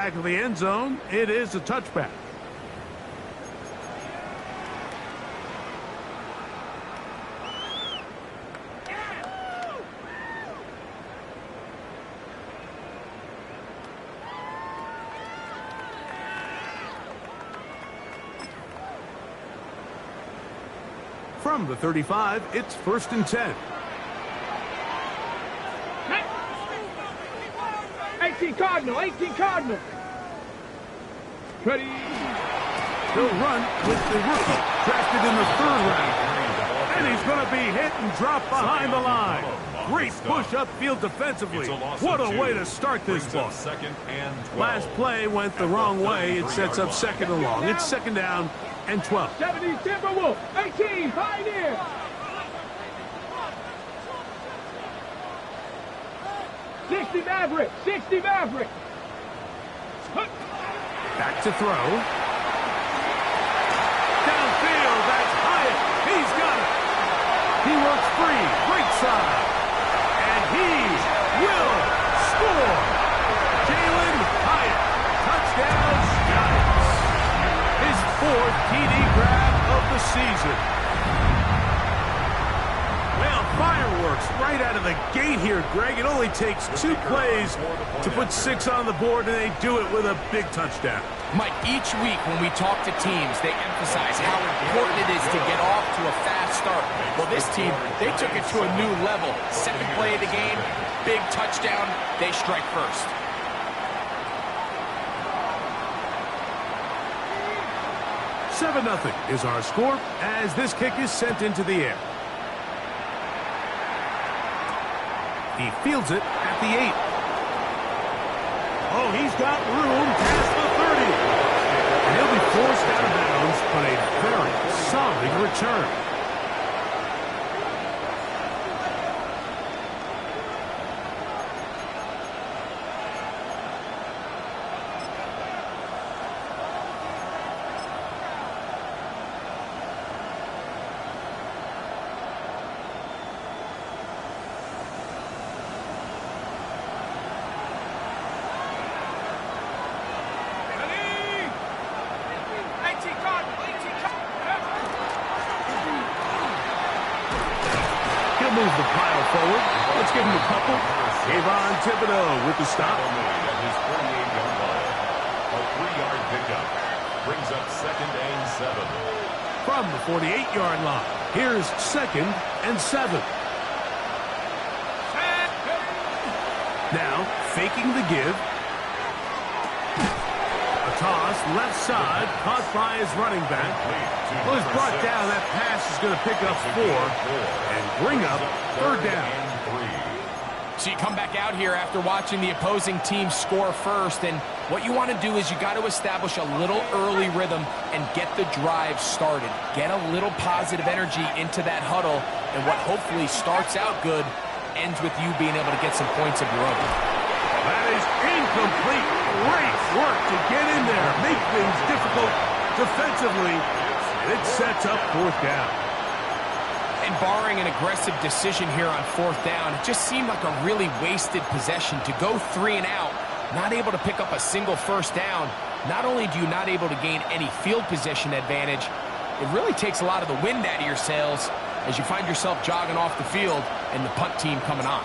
Back of the end zone, it is a touchback. From the 35, it's 1st and 10. 18 Cardinal, 18 Cardinal. Ready. He'll run with the rookie, drafted in the 3rd round. And he's going to be hit and drop behind the line. Great push upfield defensively. What a way to start this ball. Last play went the wrong way. It sets up 2nd and long. It's 2nd down and 12. 70 Timberwolf, 18 Pioneer. Maverick, 60 Maverick. Back to throw. Downfield, that's Hyatt. He's got it. He works free, right side. And he will score. Jalen Hyatt, touchdown Giants. His 4th TD grab of the season. Well, fireworks right out of the gate here, Greg. It only takes 2 plays to put 6 on the board, and they do it with a big touchdown. Mike, each week when we talk to teams, they emphasize how important it is to get off to a fast start. Well, this team, they took it to a new level. 2nd play of the game, big touchdown, they strike first. $7-0 is our score as this kick is sent into the air. He fields it at the 8. Oh, he's got room past the 30. And he'll be forced out of bounds, but a very solid return. Move the pile forward. Let's give him a couple. Avon Thibodeau with the stop. At his 48-yard line. A 3-yard pickup. Brings up 2nd and 7. From the 48-yard line, here's 2nd and 7. Now, faking the give. A toss, left side, caught by his running back. Well, he's brought down. That pass is going to pick up 4 and bring up 3rd down. So you come back out here after watching the opposing team score first, and what you want to do is you got to establish a little early rhythm and get the drive started. Get a little positive energy into that huddle, and what hopefully starts out good ends with you being able to get some points of your own. That is incomplete. Great work to get in there, make things difficult defensively. It sets up 4th down. And barring an aggressive decision here on 4th down, it just seemed like a really wasted possession to go 3 and out, not able to pick up a single 1st down. Not only do you not able to gain any field position advantage, it really takes a lot of the wind out of your sails as you find yourself jogging off the field and the punt team coming on.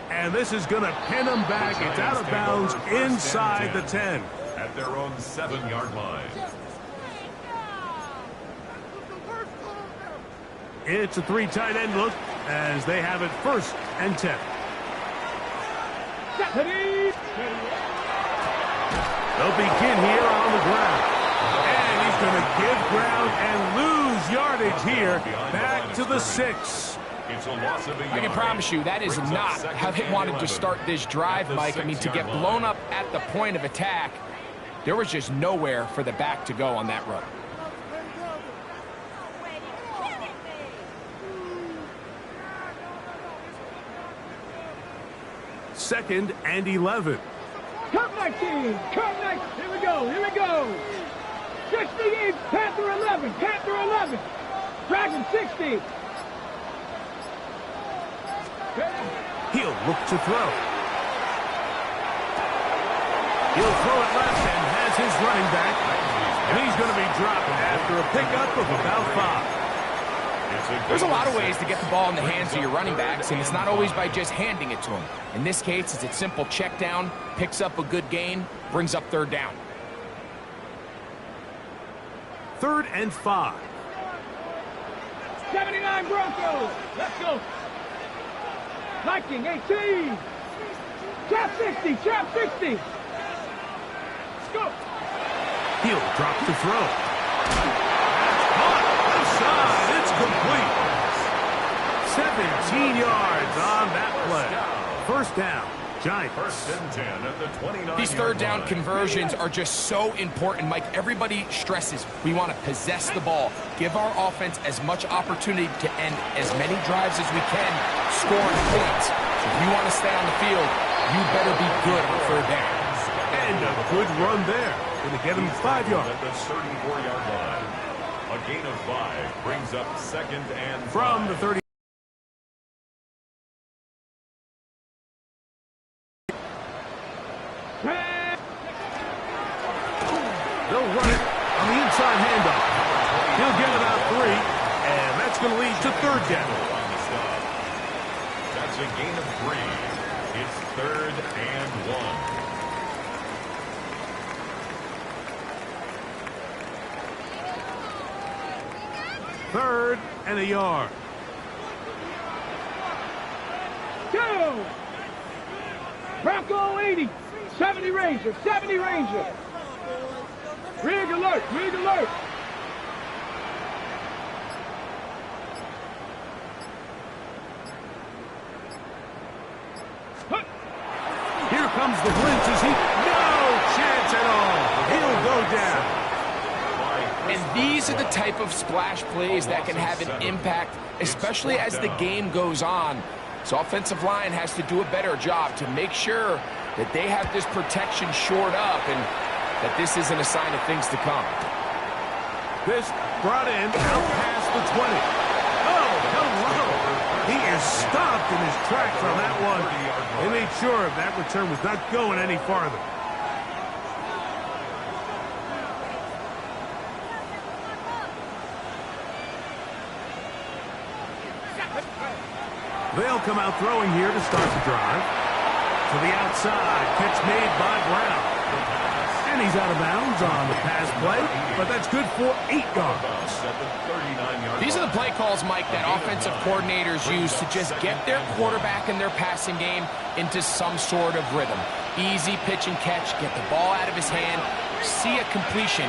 And this is going to pin them back. It's out of bounds inside the 10. At their own 7-yard line. It's a 3 tight end look as they have it 1st and 10. They'll begin here on the ground. And he's going to give ground and lose yardage here back to the 6. I can promise you that is not how they wanted to start this drive, Mike. I mean, to get blown up at the point of attack, there was just nowhere for the back to go on that run. Second and 11. Come 19, come 19. Here we go, here we go. 68, Panther 11, Panther 11. Dragon 60. He'll look to throw. He'll throw it left and has his running back. And he's going to be dropped after a pickup of about 5. There's a lot of ways to get the ball in the hands of your running backs, and it's not always by just handing it to them. In this case, it's a simple check down, picks up a good gain, brings up 3rd down. 3rd and 5. 79 Broncos. Let's go. Viking 18. Trap 60. Trap 60. Let's go. He'll drop to throw. That's caught. Inside. It's complete. 17 yards on that play. 1st down. Giants. 1st and 10 at the 29. These 3rd down conversions are just so important, Mike. Everybody stresses we want to possess the ball, give our offense as much opportunity to end as many drives as we can, scoring points. So if you want to stay on the field, you better be good on 3rd down. And a good run there. Going to get him 5 yards. At the 34-yard line. A gain of 5 brings up 2nd and 5. From the 30. They'll run it on the inside handoff. He'll get about 3, and that's going to lead to 3rd down. That's a gain of 3. It's 3rd and 1. 3rd and a yard. 2. Bronco 80. 70 Ranger. 70 Ranger. Rig alert. Rig alert. Here comes the blitz. Is he? No chance at all. He'll go down. And these are the type of splash plays that can have an impact, especially as the game goes on. So offensive line has to do a better job to make sure that they have this protection shored up and that this isn't a sign of things to come. This brought in out past the 20. Oh, hello. He is stopped in his tracks on that one. They made sure that return was not going any farther. They'll come out throwing here to start the drive. To the outside, catch made by Brown. And he's out of bounds on the pass play, but that's good for 8 yards. These are the play calls, Mike, that offensive coordinators use to just get their quarterback and their passing game into some sort of rhythm. Easy pitch and catch, get the ball out of his hand, see a completion.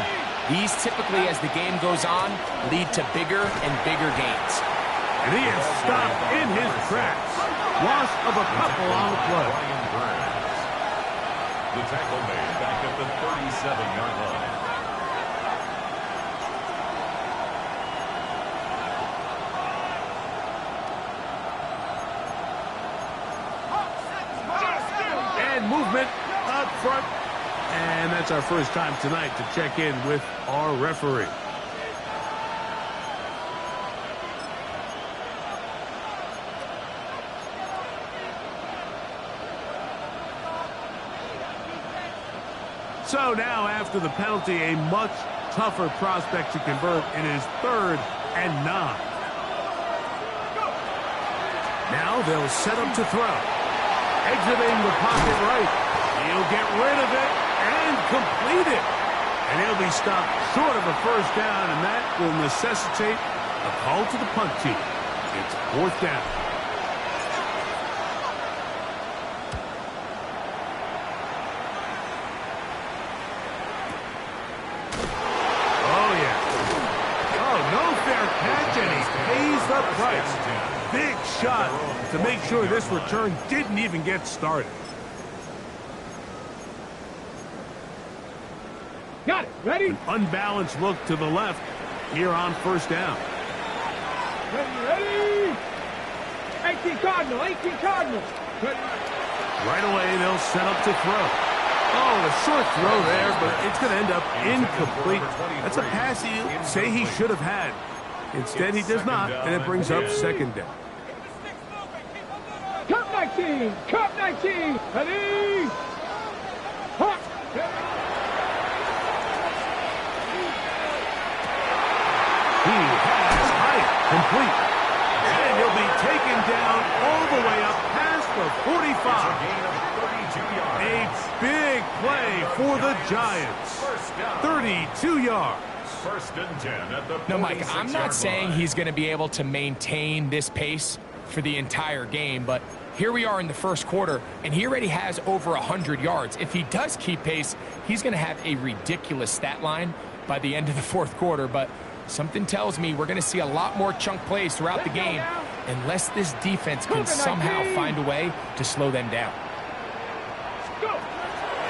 These typically, as the game goes on, lead to bigger and bigger gains. And he is stopped in his tracks. Loss of a couple on the play. The tackle made back at the 37-yard line. And movement up front. And that's our first time tonight to check in with our referee. So now, after the penalty, a much tougher prospect to convert. It is 3rd and 9. Now they'll set up to throw. Exiting the pocket right. He'll get rid of it and complete it. And he'll be stopped short of a 1st down, and that will necessitate a call to the punt team. It's 4th down. The price. Big shot to make sure this return didn't even get started. Got it. Ready? An unbalanced look to the left here on 1st down. Ready? 18 Cardinal. 18 Cardinal. Ready. Right away, they'll set up to throw. Oh, a short throw there, but it's going to end up incomplete. That's a pass you say he should have had. Instead, he does not, and it brings up 2nd down. 19. Cut 19. Ready? Hot. He has height complete. And he'll be taken down all the way up past the 45. A gain of 32 yards. A big play for the Giants. 32 yards. First and 10 at the No, Mike, I'm 46-yard not saying line. he's going to be able to maintain this pace for the entire game, but here we are in the first quarter, and he already has over 100 yards. If he does keep pace, he's going to have a ridiculous stat line by the end of the fourth quarter, but something tells me we're going to see a lot more chunk plays throughout the game unless this defense can somehow find a way to slow them down.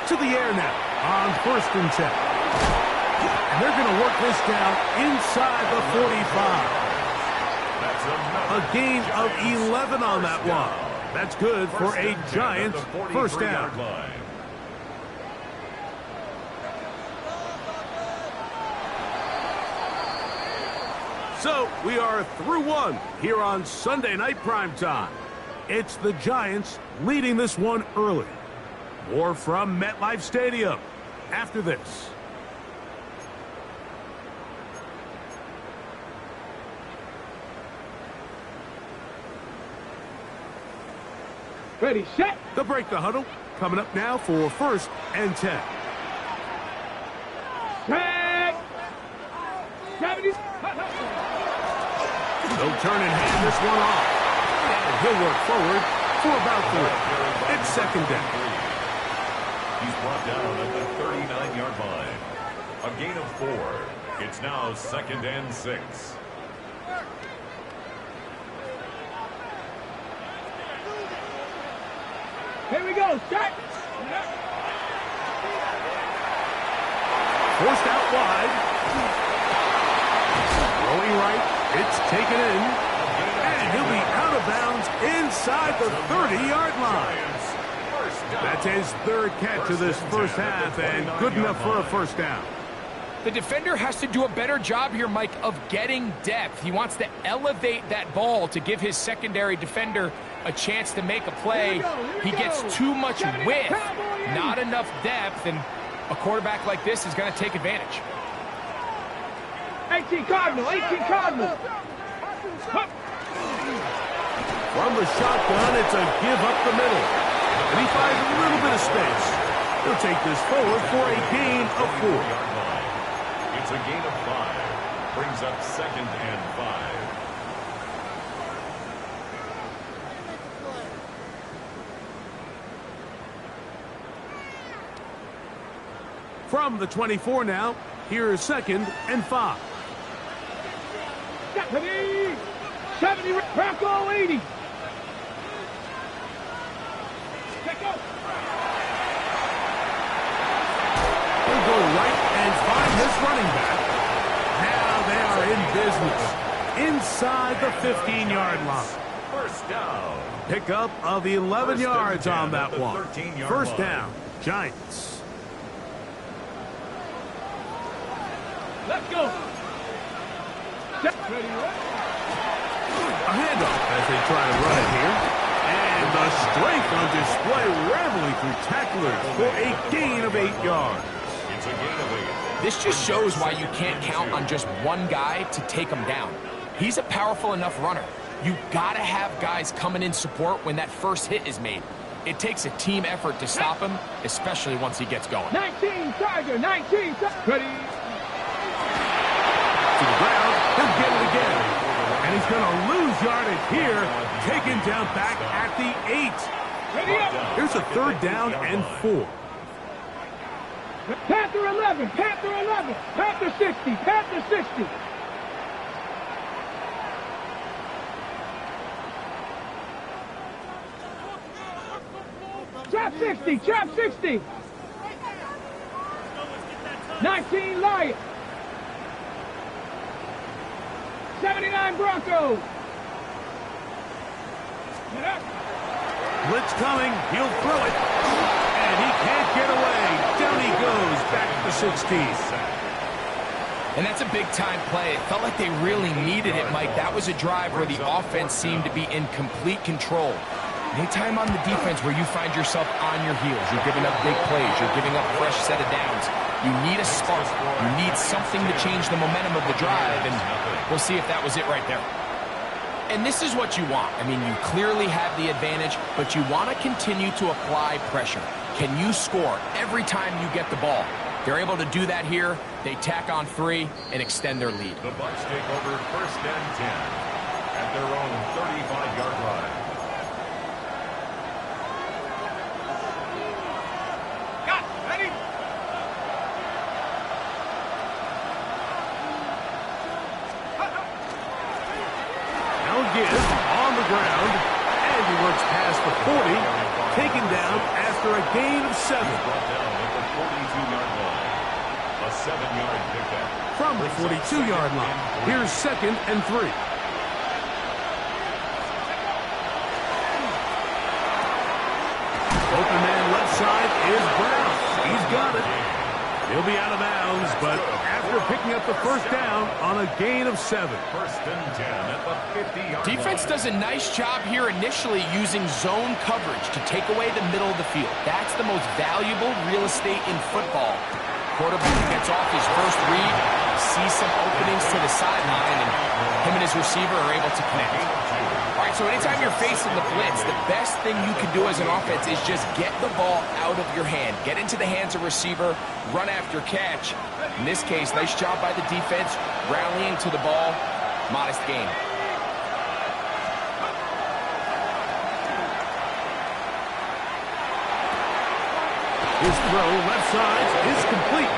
To the air now on first and 10. And they're going to work this down inside the 45. A gain of 11 on that one. That's good for a Giants first down. So we are through one here on Sunday Night Primetime. It's the Giants leading this one early. More from MetLife Stadium after this. Ready, set. They'll break the huddle. Coming up now for first and 10. Tag. 70. They'll turn and hand this one off. And he'll work forward for about 3. It's second down. He's brought down at the 39-yard line. A gain of 4. It's now second and 6. Here we go, set. Forced out wide. Rolling right. It's taken in. And he'll be out of bounds inside the 30-yard line. That's his third catch of this first half, and good enough for a first down. The defender has to do a better job here, Mike, of getting depth. He wants to elevate that ball to give his secondary defender a chance to make a play. He gets too much width, not enough depth, and a quarterback like this is going to take advantage. 18 Cardinal, 18 Cardinal. From the shotgun, it's a give up the middle. And he finds a little bit of space. He'll take this forward for a gain of 4. It's a gain of 5. Brings up second and 5. From the 24 now, here's second and 5. 70, Bronco 80. They'll go right and find this running back. Now they are in business inside the 15-yard line. First down. Pickup of 11 yards on that at the one. 13-yard First line. down, Giants. Let's go. A handoff as they try to run it here. And the strength on display, rambling through tacklers for a gain of 8 yards. It's a gain of 8. This just shows why you can't count on just one guy to take him down. He's a powerful enough runner. You gotta have guys coming in support when that first hit is made. It takes a team effort to stop him, especially once he gets going. 19 Tiger, 19 Ready. To the ground, he'll get it again. And he's going to lose yardage here, taken down back at the 8. Ready up. Here's a third down and 4. Panther 11, Panther 11, Panther 60, Panther 60. Trap 60, trap 60. 19 Lion. 79 Broncos. Blitz coming, he'll throw it. And he can't get away. Down he goes, back to 16. And that's a big-time play. It felt like they really needed it, Mike. That was a drive where the offense seemed to be in complete control. Anytime on the defense where you find yourself on your heels, you're giving up big plays, you're giving up fresh set of downs, you need a spark. You need something to change the momentum of the drive, and we'll see if that was it right there. And this is what you want. I mean, you clearly have the advantage, but you want to continue to apply pressure. Can you score every time you get the ball? They're able to do that here. They tack on 3 and extend their lead. The Bucs take over 1st and 10 at their own 35-yard line. On the ground, and he works past the 40, taken down after a gain of 7. Brought down at the 42-yard line. A 7-yard pickup. From the 42-yard line, here's 2nd and 3. Open man left side is Brown. He's got it. He'll be out of bounds, but after picking up the 1st down on a gain of 7. 1st and 10 at the 50-yard line. Defense does a nice job here initially using zone coverage to take away the middle of the field. That's the most valuable real estate in football. Quarterback gets off his first read, sees some openings to the sideline, and him and his receiver are able to connect. All right, so anytime you're facing the blitz, the best thing you can do as an offense is just get the ball out of your hand. Get into the hands of receiver, run after catch. In this case, nice job by the defense, rallying to the ball. Modest gain. His throw left side is complete.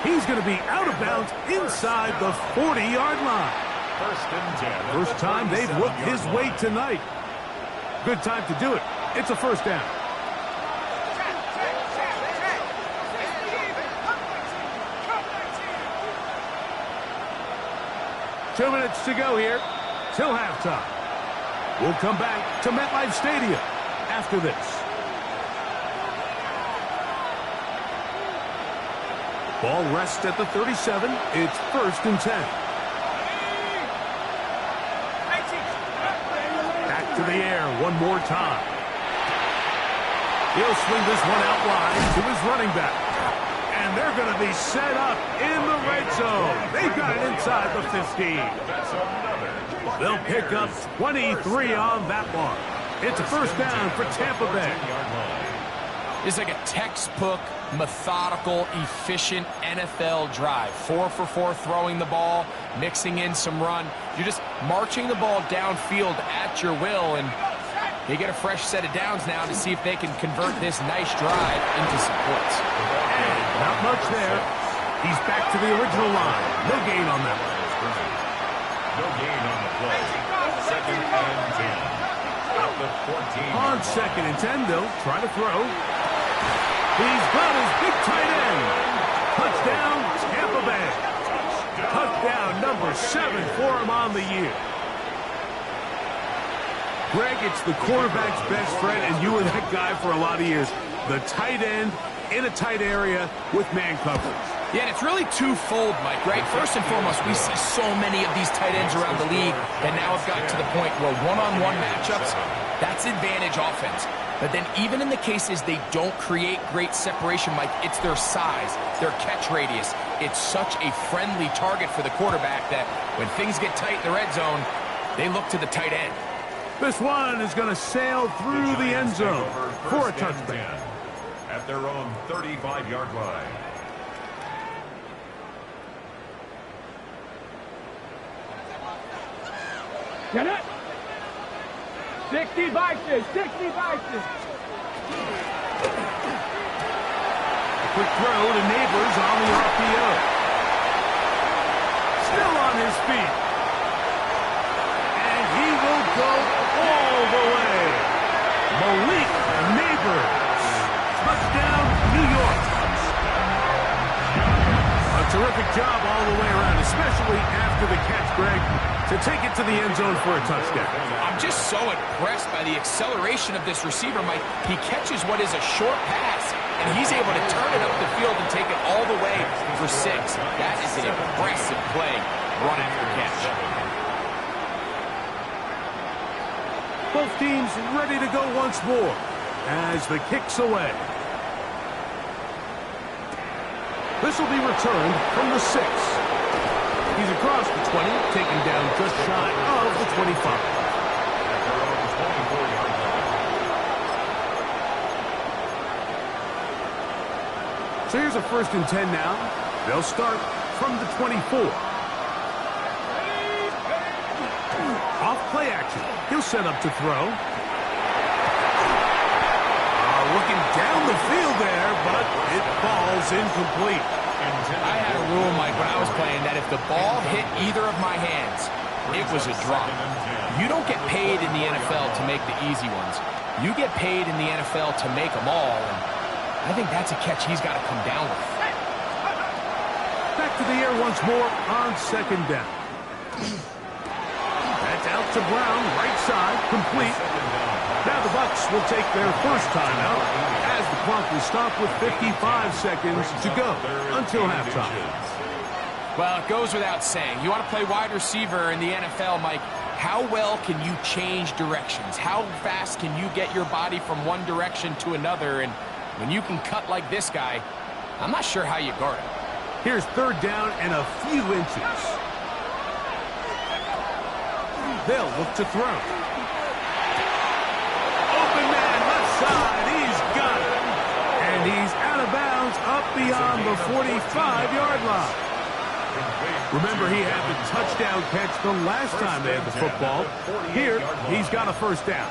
He's going to be out of bounds inside the 40-yard line. 1st and 10. First time they've looked his way tonight. Good time to do it. It's a 1st down. Two minutes to go here till halftime. We'll come back to MetLife Stadium after this. Ball rests at the 37. It's 1st and 10. Back to the air one more time. He'll swing this one out wide to his running back. And they're going to be set up in the red zone. They've got it inside the 15. They'll pick up 23 on that one. It's a 1st down for Tampa Bay. It's like a textbook, methodical, efficient NFL drive. 4 for 4 throwing the ball, mixing in some run. You're just marching the ball downfield at your will, and they get a fresh set of downs now to see if they can convert this nice drive into some points. And not much there. He's back to the original line. No gain on that one. No gain on the play. 2nd and 10. At the 14. On 2nd and 10, they'll try to throw. He's got his big tight end. Touchdown, Tampa Bay. Touchdown number 7 for him on the year. Greg, it's the quarterback's best friend, and you were that guy for a lot of years. The tight end in a tight area with man coverage. Yeah, and it's really twofold, Mike, right? First and foremost, we see so many of these tight ends around the league that now have gotten to the point where one-on-one matchups, that's advantage offense. But then even in the cases they don't create great separation, Mike, it's their size, their catch radius. It's such a friendly target for the quarterback that when things get tight in the red zone, they look to the tight end. This one is going to sail through the end zone for a touchdown. At their own 35-yard line. Get it? 60 Vikings, 60 Vikings. A quick throw to Neighbors on the RPO. Still on his feet. And he will go all the way. Malik Neighbors. Touchdown, New York. A terrific job all the way around, especially after the catch, Greg, to take it to the end zone for a touchdown. I'm just so impressed by the acceleration of this receiver, Mike. He catches what is a short pass, and he's able to turn it up the field and take it all the way for 6. That is an impressive play, run after catch. Both teams ready to go once more as the kick's away. This will be returned from the 6. He's across the 20, taken down just shy of the 25. At their own 24-yard line. So here's a 1st and 10 now. They'll start from the 24. Off play action. He'll set up to throw. Looking down the field there, but it falls incomplete. I had a rule, Mike, when I was playing that if the ball hit either of my hands, it was a drop. You don't get paid in the NFL to make the easy ones. You get paid in the NFL to make them all, and I think that's a catch he's got to come down with. Back to the air once more on 2nd down. That's out to Brown, right side, complete. Now the Bucs will take their first timeout as the clock will stop with 55 seconds to go until halftime. Well, it goes without saying. You want to play wide receiver in the NFL, Mike, how well can you change directions? How fast can you get your body from one direction to another? And when you can cut like this guy, I'm not sure how you guard him. Here's 3rd down and a few inches. They'll look to throw. Open man, left side, he's got it. And he's out of bounds up beyond the 45-yard line. Remember, he had the touchdown catch the last time they had the football. Here, he's got a 1st down.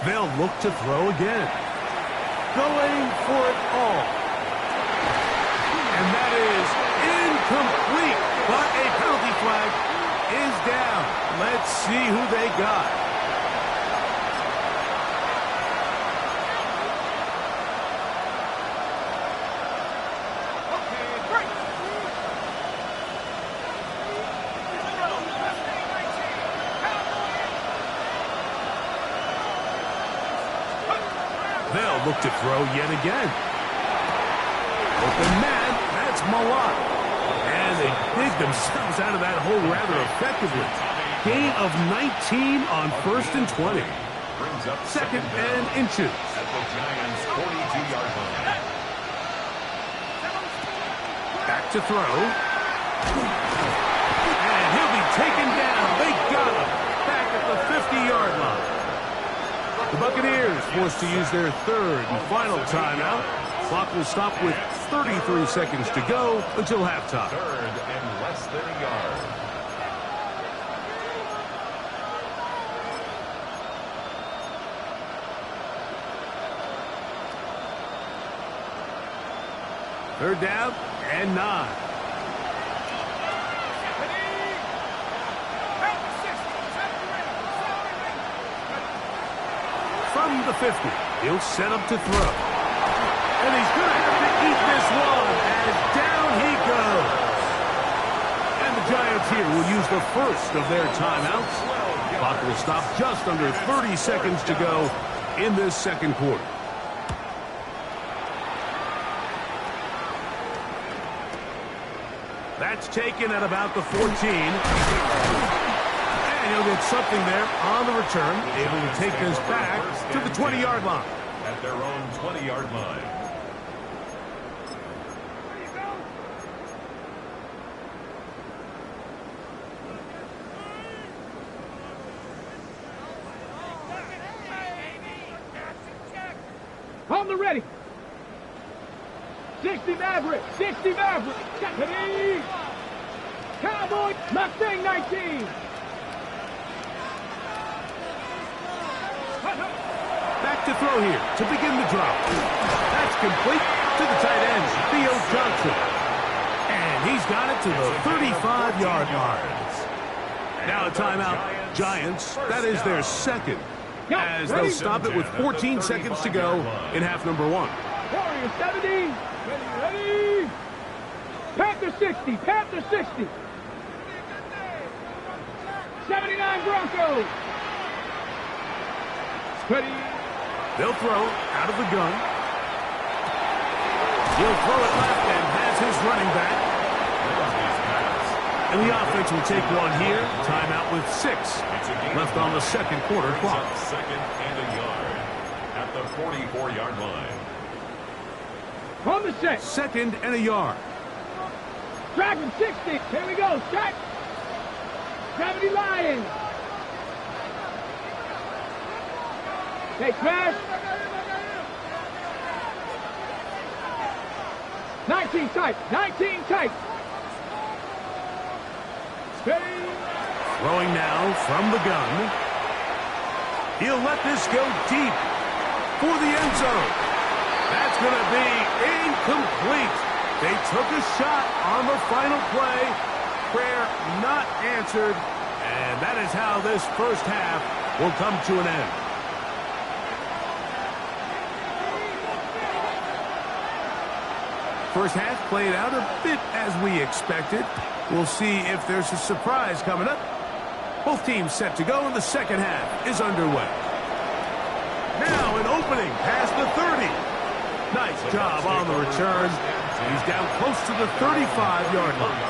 They'll look to throw again. Going for it all. And that is incomplete. But a penalty flag is down. Let's see who they got. They'll look to throw yet again. Open man, that's Malott. And they dig themselves out of that hole rather effectively. Gain of 19 on 1st and 20. 2nd and inches. At the Giants' 42-yard line. Back to throw. And he'll be taken down. They got him. Back at the 50-yard line. The Buccaneers forced to use their 3rd and final timeout. Clock will stop with 33 seconds to go until halftime. 3rd and less than a yard. Third down and 9. From the 50, he'll set up to throw. And he's going to have to eat this one as down he goes. And the Giants here will use the first of their timeouts. Clock will stop just under 30 seconds to go in this 2nd quarter. That's taken at about the 14. And he'll get something there on the return, able to take this back to the 20-yard line. At their own 20-yard line. On the ready. 60 Maverick. 60 Maverick. Ready. Cowboy. Mustang 19. Back to throw here to begin the drop. That's complete to the tight end, Theo Johnson. And he's got it to the 35-yard line. Now a timeout. Giants, that is their 2nd. As they'll stop it with 14 seconds to go in half number 1. Warrior 70. Ready. Panther 60. Panther 60. 79 Broncos. Ready. They'll throw out of the gun. He'll throw it left and has his running back. And the offense will take one here. Timeout with 6 left on the second quarter clock. Second and a yard at the 44-yard line. On the 6. Second and a yard. Driving 60. Here we go. Set. 70 Lions. Take pass. 19 tight. 19 tight. Throwing now from the gun. He'll let this go deep for the end zone. That's going to be incomplete. They took a shot on the final play. Prayer not answered. And that is how this first half will come to an end. First half played out a bit as we expected. We'll see if there's a surprise coming up. Both teams set to go, and the second half is underway. Now an opening past the 30. Nice job on the return. He's down close to the 35-yard line.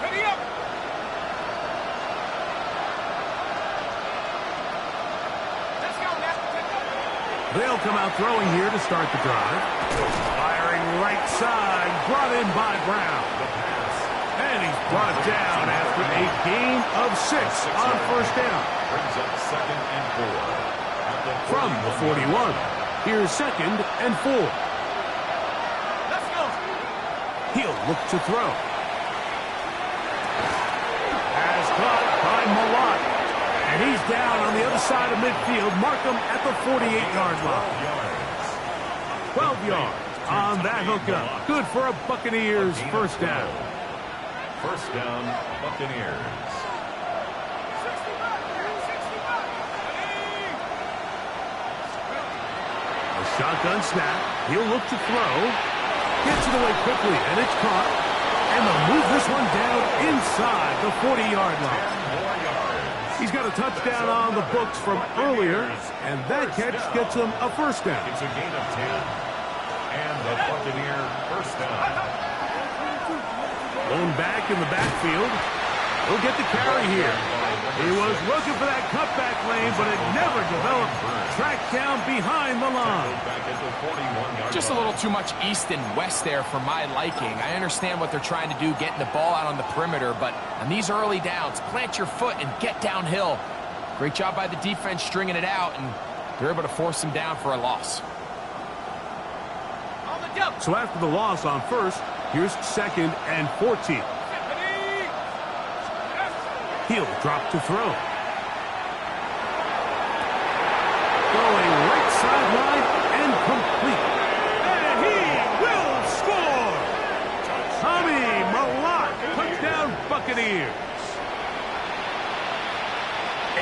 Ready up. Let's go now. They'll come out throwing here to start the drive. Firing right side, brought in by Brown. And he's brought down after a gain of 6 on first down. Brings up second and 4. From the 41, here's second and 4. Let's go. He'll look to throw. Pass caught by Malott. And he's down on the other side of midfield. Mark him at the 48-yard line. 12 yards on that hookup. Good for a Buccaneers first down. First down, Buccaneers. A shotgun snap. He'll look to throw. Gets it away quickly, and it's caught. And they'll move this one down inside the 40-yard line. He's got a touchdown on the books from earlier, and that catch gets him a first down. It's a gain of 10. And the Buccaneer first down. Lone back in the backfield. He'll get the carry here. He was looking for that cutback lane, but it never developed. Tracked down behind the line. Just a little too much east and west there for my liking. I understand what they're trying to do, getting the ball out on the perimeter, but on these early downs, plant your foot and get downhill. Great job by the defense stringing it out, and they're able to force him down for a loss. So after the loss on first, here's second and 14. He'll drop to throw. Going right sideline and complete. And he will score! Tommy Malott, touchdown Buccaneers.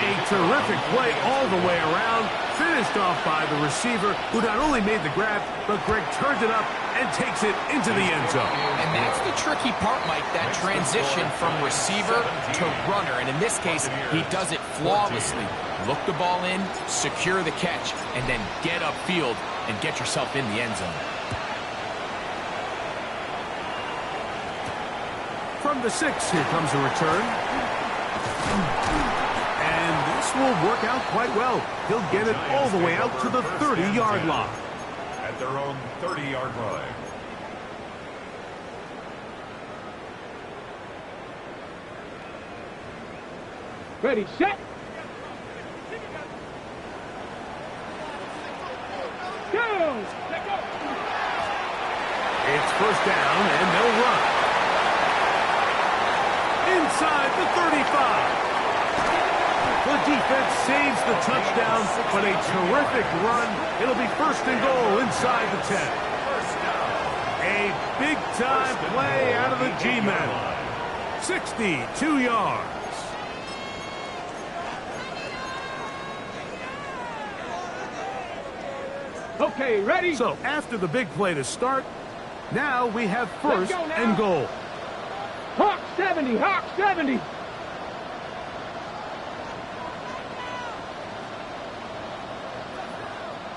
A terrific play all the way around, finished off by the receiver, who not only made the grab, but Greg turns it up and takes it into the end zone. And that's the tricky part, Mike, that transition from receiver to runner. And in this case, he does it flawlessly. Look the ball in, secure the catch, and then get upfield and get yourself in the end zone. From the 6, here comes a return. And this will work out quite well. He'll get it all the way out to the 30-yard line. At their own 30-yard line. Ready, set. Go. It's first down, and they'll run. Inside the 35. The defense saves the touchdown, but a terrific run. It'll be first and goal inside the 10. A big-time play out of the G-men. 62 yards. Okay, ready? So after the big play to start, now we have first and goal. Hawk 70, Hawk 70.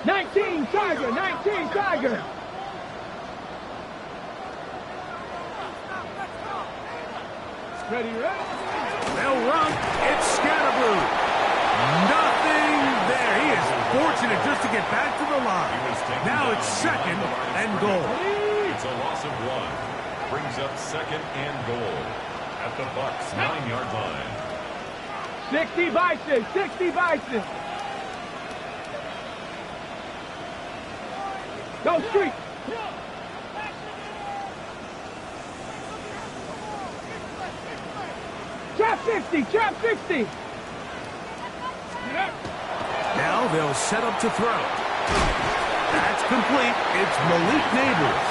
19, Tiger, 19, Tiger. Ready, ready. They'll run. It's Scatterboo. Nothing there. He is fortunate just to get back to the line. Now it's second and goal. It's a loss of 1. Brings up second and goal at the Bucs' 9-yard line. 60 Bison, 60 Bison. Go street. Trap 60, trap 60. Now they'll set up to throw. That's complete. It's Malik Neighbors.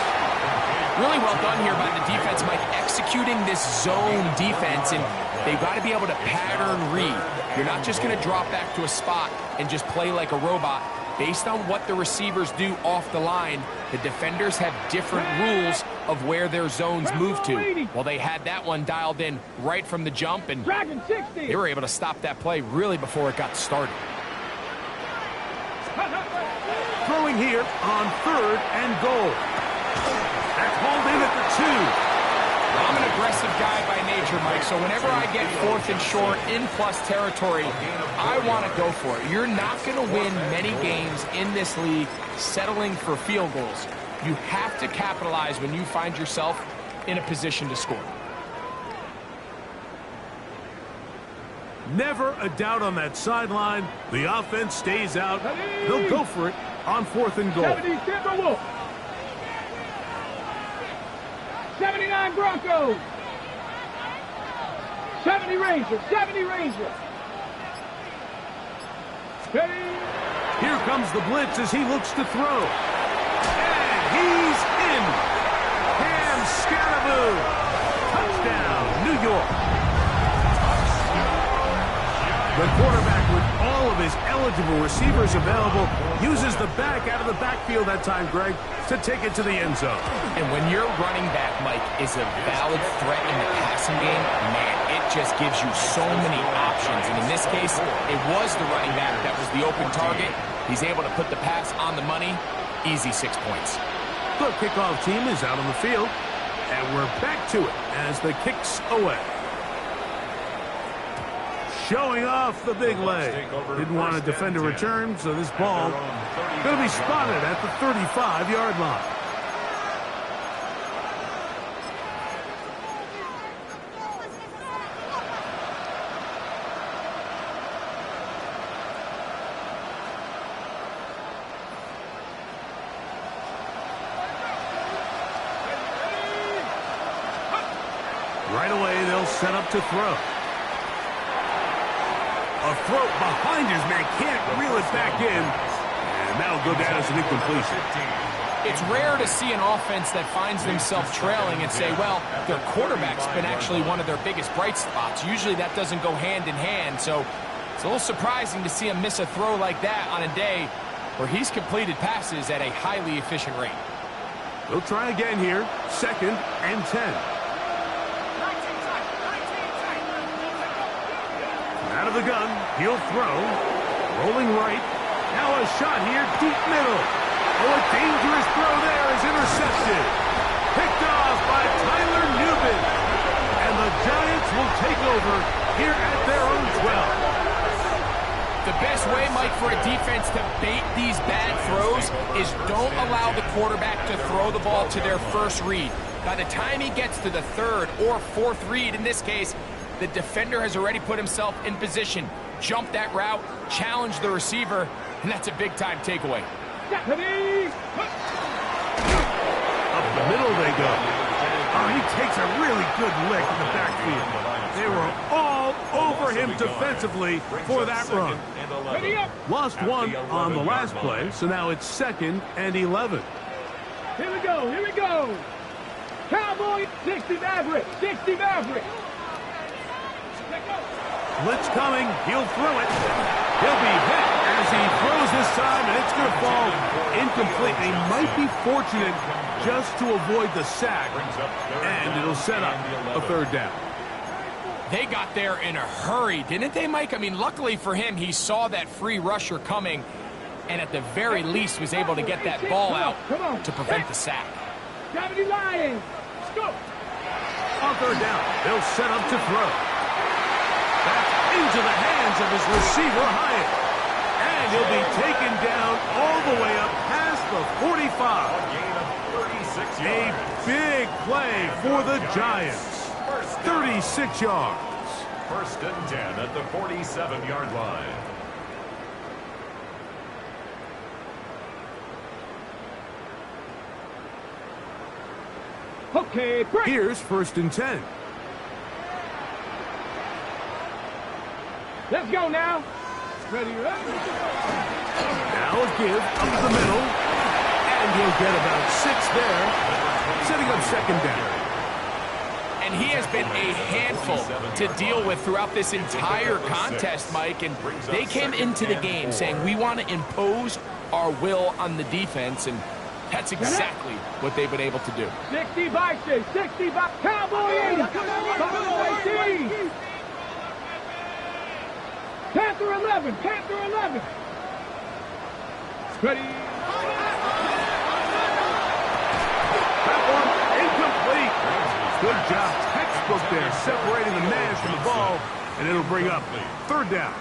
Really well done here by the defense, Mike, executing this zone defense, and they've got to be able to pattern read. You're not just going to drop back to a spot and just play like a robot. Based on what the receivers do off the line, the defenders have different rules of where their zones move to. Well, they had that one dialed in right from the jump, and they were able to stop that play really before it got started. Throwing here on 3rd and goal. That's hauled in at the 2. I'm an aggressive guy by nature, Mike, so whenever I get 4th and short in plus territory, I want to go for it. You're not going to win many games in this league settling for field goals. You have to capitalize when you find yourself in a position to score. Never a doubt on that sideline. The offense stays out. They'll go for it on 4th and goal. 70 Timberwolves. 79 Broncos. 70 Rangers. 70 Rangers. Steady. Here comes the blitz as he looks to throw. And he's in. Cam Scatterboo. Touchdown, New York. The quarterback, with all of his eligible receivers available, uses the back out of the backfield that time, Greg, to take it to the end zone. And when your running back, Mike, is a valid threat in the passing game, man, it just gives you so many options. And in this case, it was the running back that was the open target. He's able to put the pass on the money. Easy 6 points. The kickoff team is out on the field, and we're back to it as the kick's away. Showing off the big leg. Didn't want to defend a return, so this ball going to be spotted at the 35-yard line. Right away, they'll set up to throw. A throw behind his man, can't reel it back in. And that'll go down as an incompletion. It's rare to see an offense that finds themselves trailing and say, well, their quarterback's been actually one of their biggest bright spots. Usually that doesn't go hand in hand, so it's a little surprising to see him miss a throw like that on a day where he's completed passes at a highly efficient rate. They'll try again here, 2nd and 10. Out of the gun, he'll throw. Rolling right. Now a shot here, deep middle. Oh, a dangerous throw there is intercepted. Picked off by Tyler Newman. And the Giants will take over here at their own 12. The best way, Mike, for a defense to bait these bad throws is don't allow the quarterback to throw the ball to their first read. By the time he gets to the 3rd or 4th read, in this case, the defender has already put himself in position, jump that route, challenge the receiver, and that's a big-time takeaway. Up the middle they go. Oh, he takes a really good lick in the backfield. They were all over him defensively for that run. Lost one on the last play, so now it's 2nd and 11. Here we go, here we go. Cowboy, 60 Maverick, 60 Maverick. Blitz coming. He'll throw it. He'll be hit as he throws this time, and it's going to fall incomplete. They might be fortunate just to avoid the sack, and it'll set up a 3rd down. They got there in a hurry, didn't they, Mike? I mean, luckily for him, he saw that free rusher coming, and at the very least was able to get that ball out to prevent the sack. 70 Lions. Go. On third down, they'll set up to throw. Back into the hands of his receiver, Hyatt. And he'll be taken down all the way up past the 45. A gain of 36 A yards. big play for the Giants. 36 yards. First and 10 at the 47-yard line. Okay, break. Here's first and 10. Let's go now. Ready, up. Now a give up the middle. And he'll get about 6 there. Setting up second down. And he has been a handful to deal with throughout this entire contest, Mike. And they came into the game saying, we want to impose our will on the defense. And that's exactly what they've been able to do. 60 by 6, 60 by Cowboy 80, Cowboy 18. Panther 11, Panther 11. Ready. That one incomplete. Good job. Textbook there, separating the man from the ball. And it'll bring up third down.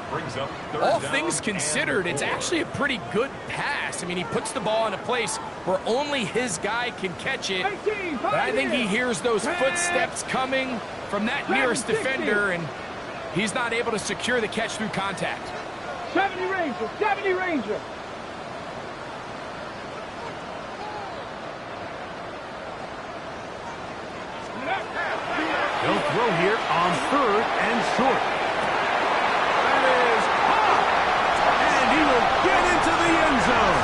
Brings up third All down things considered, it's actually a pretty good pass. I mean, he puts the ball in a place where only his guy can catch it. 18, But I think he hears those footsteps coming from that nearest defender, and he's not able to secure the catch through contact. 70 Ranger, 70 Ranger. They'll throw here on third and short. That is hot. And he will get into the end zone.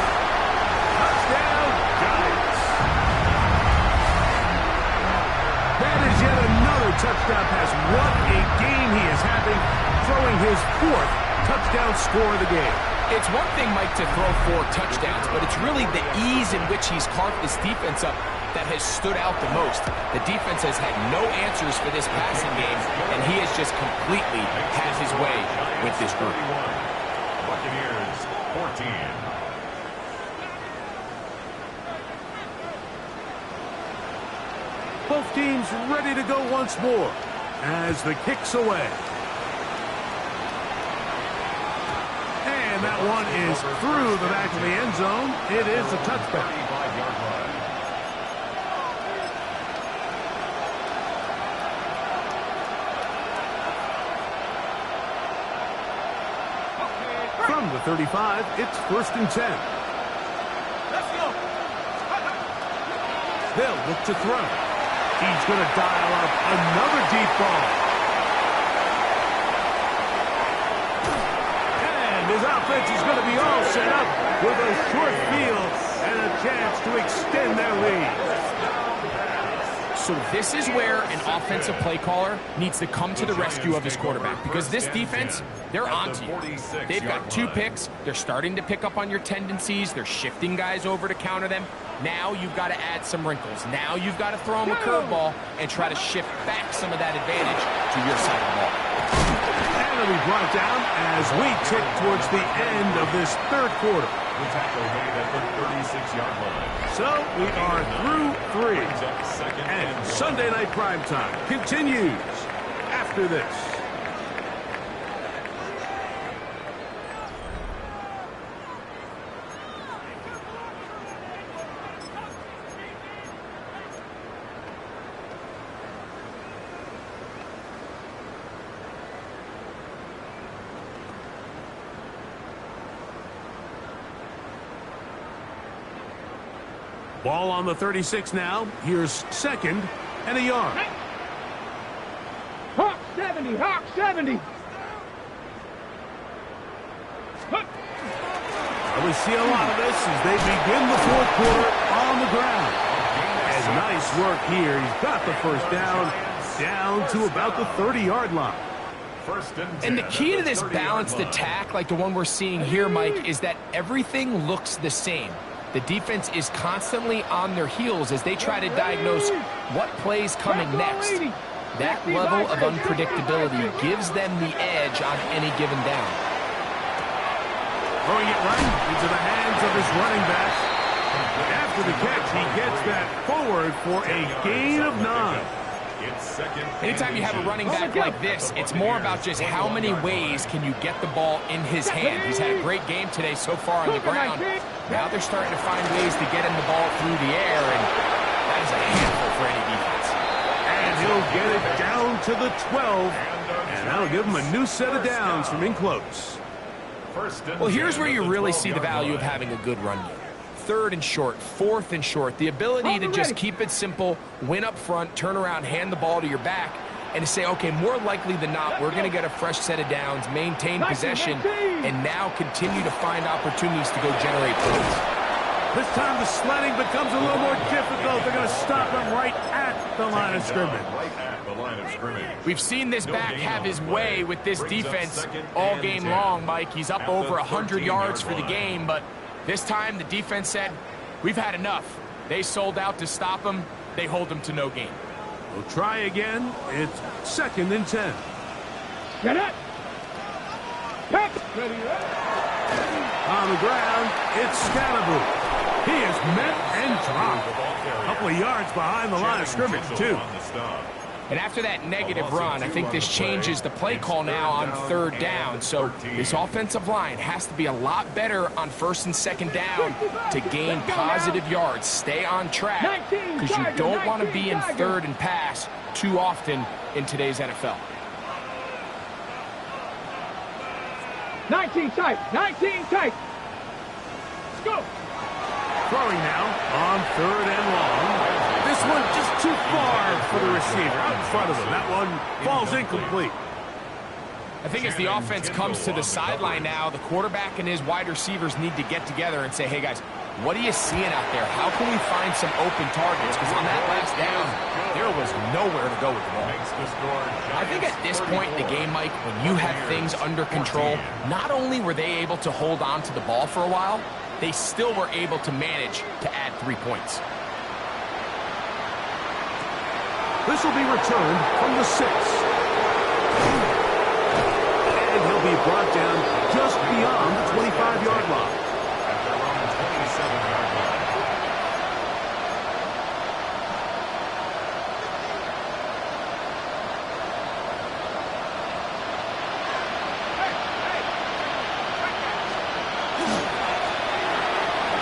Touchdown, Giants. That is yet another touchdown pass. What a game he is having, throwing his 4th touchdown score of the game. It's one thing, Mike, to throw 4 touchdowns, but it's really the ease in which he's carved this defense up that has stood out the most. The defense has had no answers for this passing game, and he has just completely had his way with this group. Buccaneers 14. Both teams ready to go once more as the kick's away. And that one is through the back of the end zone. It is a touchback. 35-yard line. From the 35, it's first and 10. Let's go. They'll look to throw. He's going to dial up another deep ball. And his offense is going to be all set up with a short field and a chance to extend their lead. So this is where an offensive play caller needs to come to the rescue of his quarterback, because this defense, they're onto you. They've got 2 picks. They're starting to pick up on your tendencies. They're shifting guys over to counter them. Now you've got to add some wrinkles. Now you've got to throw them a curveball and try to shift back some of that advantage to your side of the ball. And it'll be brought down as we tick towards the end of this third quarter. The tackle made at the 36-yard line. So we are through 3. Brings up second And Sunday Night Primetime continues after this. Ball on the 36 now. Here's second and a yard. Hawk 70, Hawk 70. We see a lot of this as they begin the fourth quarter on the ground. And nice work here. He's got the first down to about the 30-yard line. First and 10. And the key to this balanced attack, like the one we're seeing here, Mike, is that everything looks the same. The defense is constantly on their heels as they try to diagnose what play's coming next. That level of unpredictability gives them the edge on any given down. Throwing it right into the hands of his running back. After the catch, he gets that forward for a gain of 9. Anytime you have a running back like this, it's more about just how many ways can you get the ball in his hand. He's had a great game today so far on the ground. Now they're starting to find ways to get him the ball through the air, and that is a handful for any defense. And he'll get it down to the 12, and that'll give him a new set of downs from in close. Well, here's where you really see the value of having a good run game. 3rd and short, 4th and short, the ability to just keep it simple, win up front, turn around, hand the ball to your back, and to say, okay, more likely than not, we're going to get a fresh set of downs, maintain possession, and now continue to find opportunities to go generate points. This time the sledding becomes a little more difficult. They're going to stop him right at the line of scrimmage. We've seen this back have his way with this defense all game long, Mike. He's up over 100 yards for the game, but this time the defense said, we've had enough. They sold out to stop him. They hold him to no gain. We'll try again. It's 2nd and 10. Get it. Pick. Ready. On the ground, it's Scalaboo. He is met and dropped. A couple of yards behind the line of scrimmage, too. And after that negative run, I think this changes the play call now on 3rd down. So this offensive line has to be a lot better on 1st and 2nd down to gain positive yards. Stay on track because you don't want to be in 3rd and pass too often in today's NFL. 19 tight. 19 tight. Let's go. Throwing now on 3rd and long. This one just too far for the receiver out in front of him. That one falls incomplete. I think as the offense comes to the sideline now, the quarterback and his wide receivers need to get together and say, hey, guys, what are you seeing out there? How can we find some open targets? Because on that last down, there was nowhere to go with the ball. I think at this point in the game, Mike, when you have things under control, not only were they able to hold on to the ball for a while, they still were able to manage to add 3 points. This will be returned from the 6. And he'll be brought down just beyond the 25-yard line. At their own 27-yard line.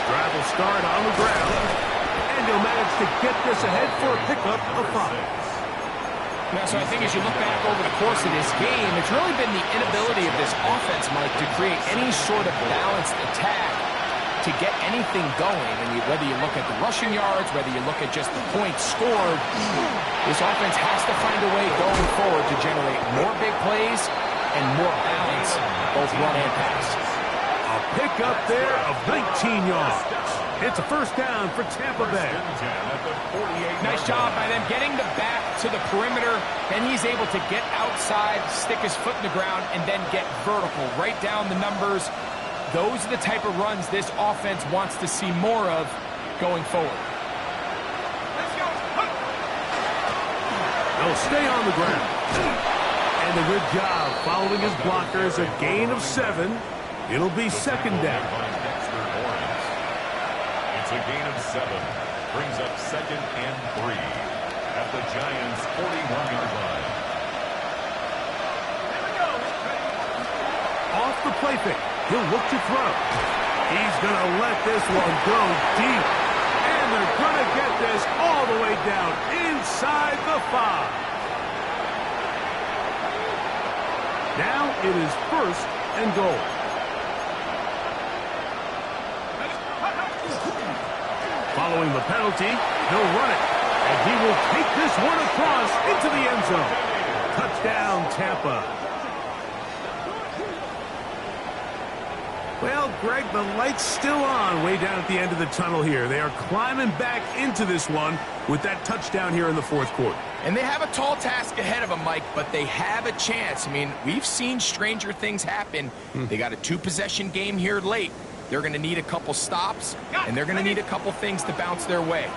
Drive will start on the ground. And he'll manage to get this ahead for a pickup of 5. Yeah, so I think as you look back over the course of this game, it's really been the inability of this offense, Mike, to create any sort of balanced attack to get anything going. And whether you look at the rushing yards, whether you look at just the points scored, this offense has to find a way going forward to generate more big plays and more balance, both run and pass. A pickup there of 19 yards. It's a 1st down for Tampa Bay. Nice job by them getting the back to the perimeter. Then he's able to get outside, stick his foot in the ground, and then get vertical. Right down the numbers. Those are the type of runs this offense wants to see more of going forward. They'll stay on the ground. And a good job following his blockers. A gain of 7. It'll be 2nd down. It's a gain of 7. Brings up 2nd and 3 at the Giants' 41-yard line. Off the play fake. He'll look to throw. He's going to let this one go deep. And they're going to get this all the way down inside the 5. Now it is 1st and goal. Following the penalty, he'll run it. And he will take this one across into the end zone. Touchdown, Tampa. Well, Greg, the light's still on way down at the end of the tunnel here. They are climbing back into this one with that touchdown here in the 4th quarter. And they have a tall task ahead of them, Mike, but they have a chance. I mean, we've seen stranger things happen. They got a 2-possession game here late. They're going to need a couple stops, and they're going to need a couple things to bounce their way.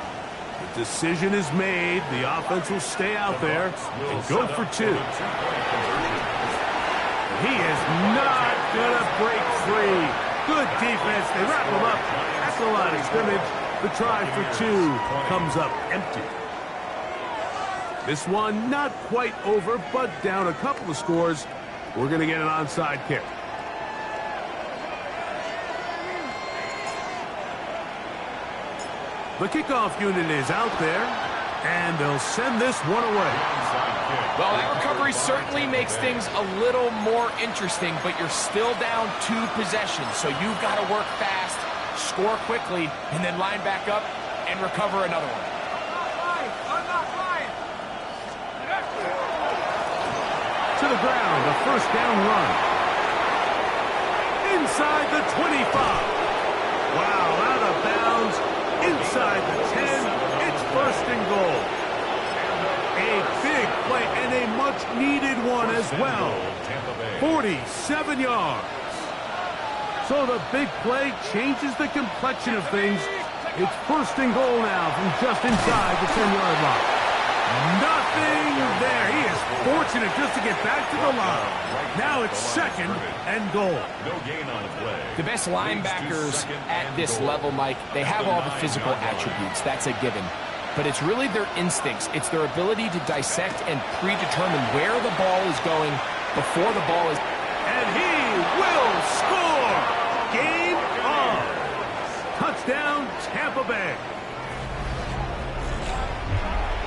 The decision is made. The offense will stay out there and go for 2. He is not going to break free. Good defense. They wrap him up at the line of scrimmage. The try for two comes up empty. This one not quite over, but down a couple of scores. We're going to get an onside kick. The kickoff unit is out there, and they'll send this one away. Well, that recovery certainly makes things a little more interesting, but you're still down 2 possessions, so you've got to work fast, score quickly, and then line back up and recover another one. To the ground, a first down run. Inside the 25. Wow, out of bounds. Inside the 10, it's first and goal. A big play and a much-needed one as well. 47 yards. So the big play changes the complexion of things. It's first and goal now from just inside the 10-yard line. Nothing there. He is fortunate just to get back to the line. Now it's second and goal. No gain on the play. The best linebackers at this level, Mike, they have all the physical attributes. That's a given. But it's really their instincts. It's their ability to dissect and predetermine where the ball is going before the ball is... And he will score! Game on! Touchdown, Tampa Bay.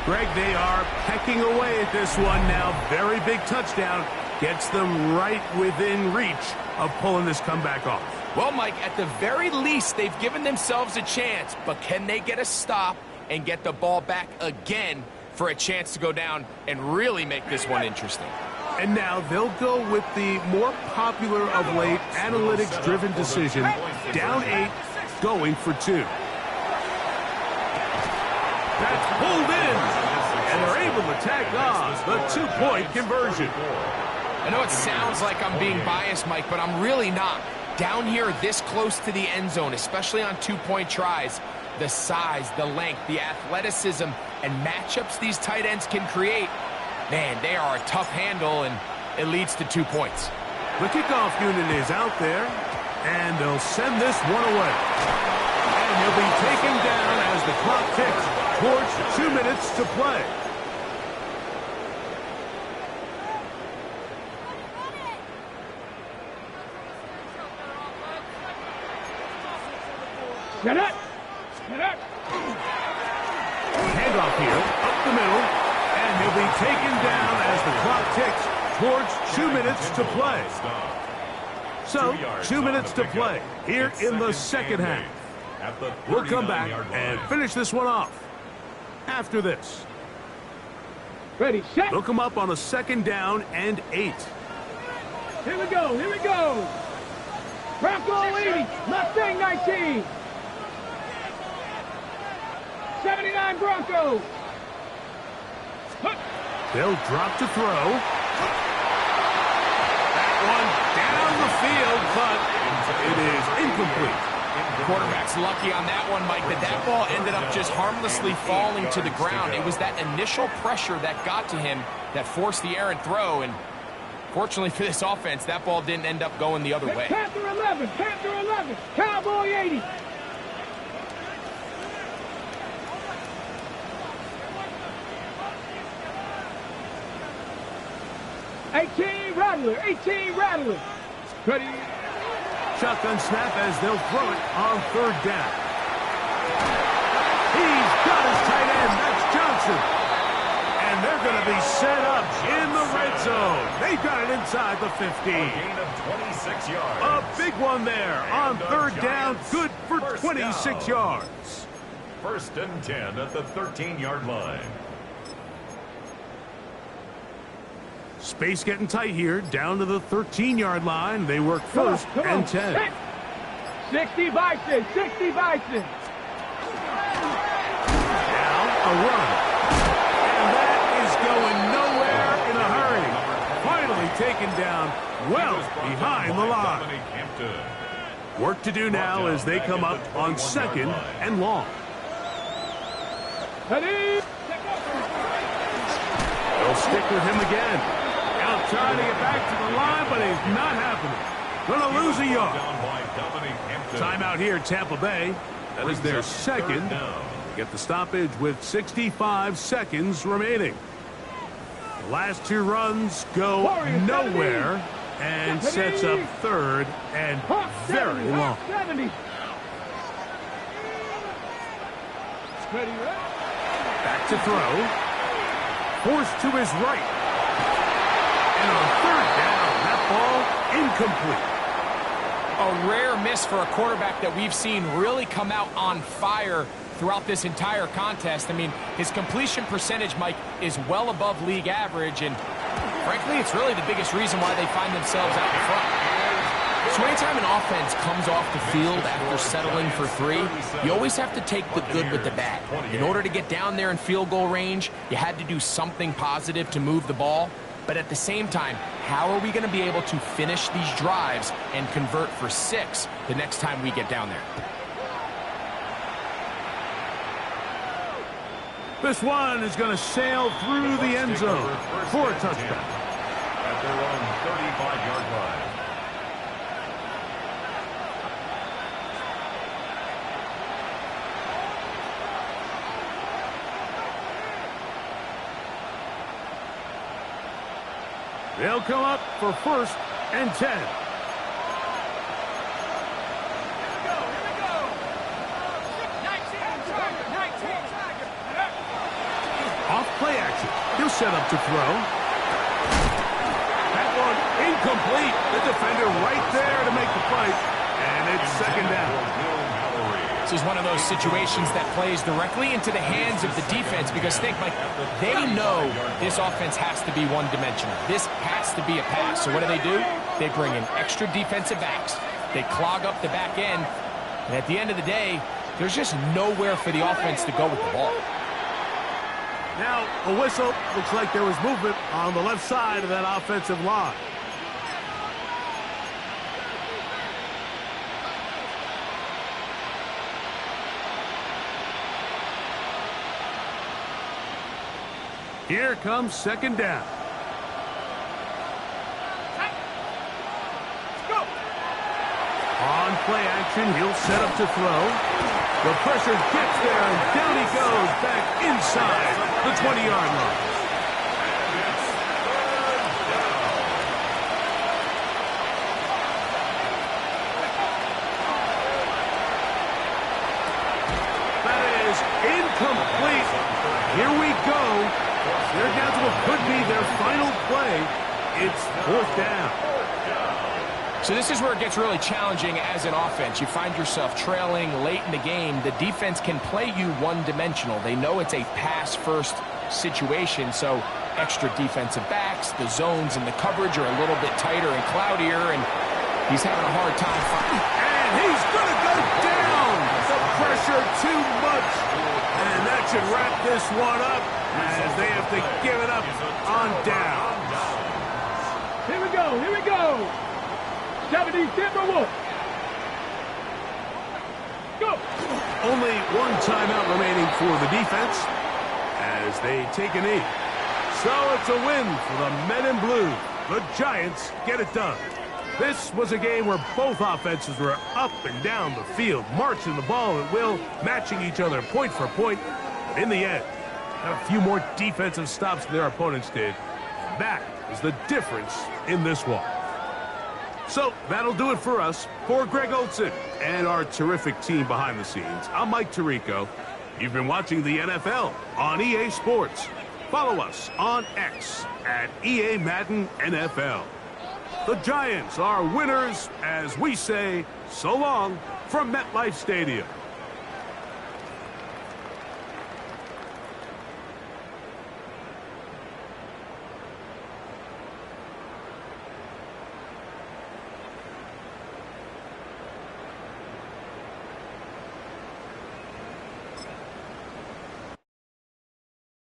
Greg, they are pecking away at this one now. Very big touchdown. Gets them right within reach of pulling this comeback off. Well, Mike, at the very least, they've given themselves a chance. But can they get a stop and get the ball back again for a chance to go down and really make this one interesting? And now they'll go with the more popular of late analytics-driven decision. Down 8, going for 2. That's pulled in, and they're able to tack on the 2-point conversion. I know it sounds like I'm being biased, Mike, but I'm really not. Down here this close to the end zone, especially on 2-point tries, the size, the length, the athleticism, and matchups these tight ends can create, man, they are a tough handle, and it leads to 2 points. The kickoff unit is out there, and they'll send this one away. And he'll be taken down as the clock ticks towards 2 minutes to play. Get up! Get up! Handoff here, up the middle, and he'll be taken down as the clock ticks towards 2 minutes to play. So, 2 minutes to play here in the second half. We'll come back and finish this one off after this. Ready, set! They'll come up on a second down and 8. Here we go, here we go! Bronco 80, Mustang 19. 79 Broncos. They'll drop to throw. That one down the field, but it is incomplete. Quarterback's lucky on that one, Mike, that ball ended up just harmlessly falling to the ground. It was that initial pressure that got to him that forced the errant throw, and fortunately for this offense, that ball didn't end up going the other way. Panther 11, Panther 11, Cowboy 80. Rattler, 18 Rattler. Ready. Shotgun snap as they'll throw it on third down. He's got his tight end. That's Johnson. And they're going to be set up in the red zone. They got it inside the 15. Gain of 26 yards. A big one there on third down. Good for 26 yards. First and 10 at the 13-yard line. Space getting tight here, down to the 13-yard line. They work first and 10. 60 Bison, 60 Bison. Now a run. And that is going nowhere in a hurry. Finally taken down well behind the line. Work to do now as they come up on second and long. Ready. They'll stick with him again. Trying to get back to the line, but he's not happening. Gonna lose a yard. Down by Dominique Timeout here, Tampa Bay. That is their second. Get the stoppage with 65 seconds remaining. The last two runs go nowhere and sets up third and very long. Back to throw. Forced to his right. And on third down, that ball incomplete. A rare miss for a quarterback that we've seen really come out on fire throughout this entire contest. I mean, his completion percentage, Mike, is well above league average, and frankly, it's really the biggest reason why they find themselves out in front. So anytime an offense comes off the field after settling for three, you always have to take the good with the bad. In order to get down there in field goal range, you had to do something positive to move the ball. But at the same time, how are we going to be able to finish these drives and convert for 6 the next time we get down there? This one is going to sail through the end zone for a touchdown. At their own 35-yard line. They'll come up for 1st and 10. Off play action. He'll set up to throw. That one incomplete. The defender right there to make the play. And it's second down. This is one of those situations that plays directly into the hands of the defense because, think, Mike, they know this offense has to be one-dimensional. This has to be a pass. So what do? They bring in extra defensive backs. They clog up the back end. And at the end of the day, there's just nowhere for the offense to go with the ball. Now, a whistle. Looks like there was movement on the left side of that offensive line. Here comes second down. On play action, he'll set up to throw. The pressure gets there, and down he goes back inside the 20-yard line. That is incomplete. Here we go. They're down to what could be their final play. It's 4th down. So this is where it gets really challenging as an offense. You find yourself trailing late in the game. The defense can play you one-dimensional. They know it's a pass-first situation, so extra defensive backs, the zones and the coverage are a little bit tighter and cloudier, and he's having a hard time finding. And he's going to go down. The pressure too much. And that should wrap this one up as they have to give it up on down. Here we go, here we go. 70 Timberwolves. Go. Only one timeout remaining for the defense as they take a knee. So it's a win for the men in blue. The Giants get it done. This was a game where both offenses were up and down the field, marching the ball at will, matching each other point for point. But in the end, got a few more defensive stops than their opponents did. That is the difference in this one. So that'll do it for us. For Greg Olson and our terrific team behind the scenes, I'm Mike Tirico. You've been watching the NFL on EA Sports. Follow us on X at EA Madden NFL. The Giants are winners as we say so long from MetLife Stadium.